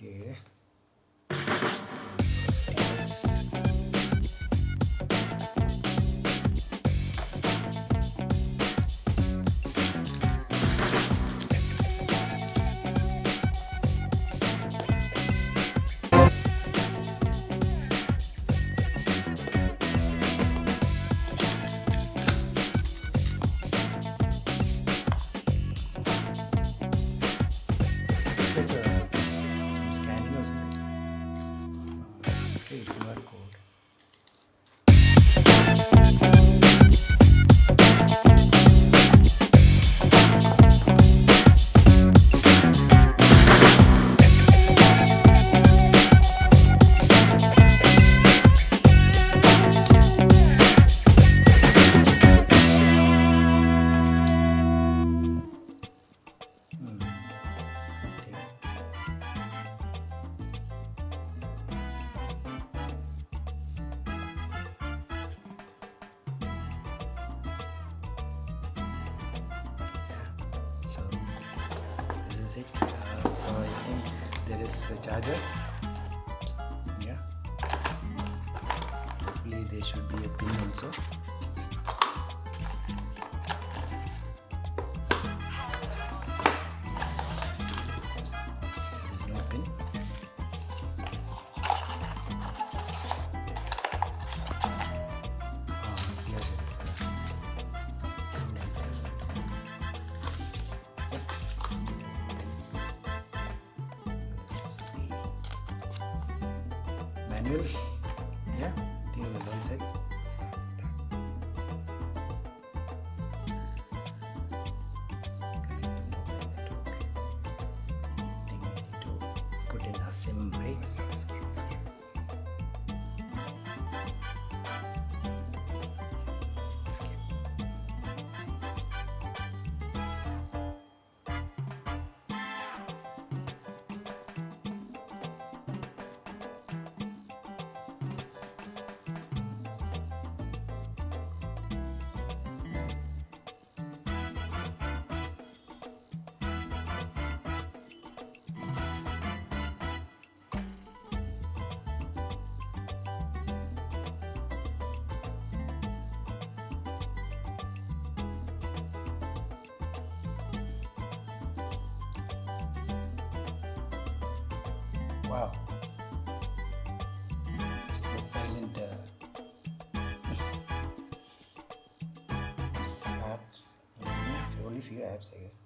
Okay. It's like some scanning or something. Okay, QR code. So this is it. So I think there is a charger. Yeah. Hopefully there should be a pin also. There is no pin. Here it is. Manual, yeah, I think on the one side. I think we need to put in a SIM, right? Wow. It's a silent apps. Only few apps, I guess.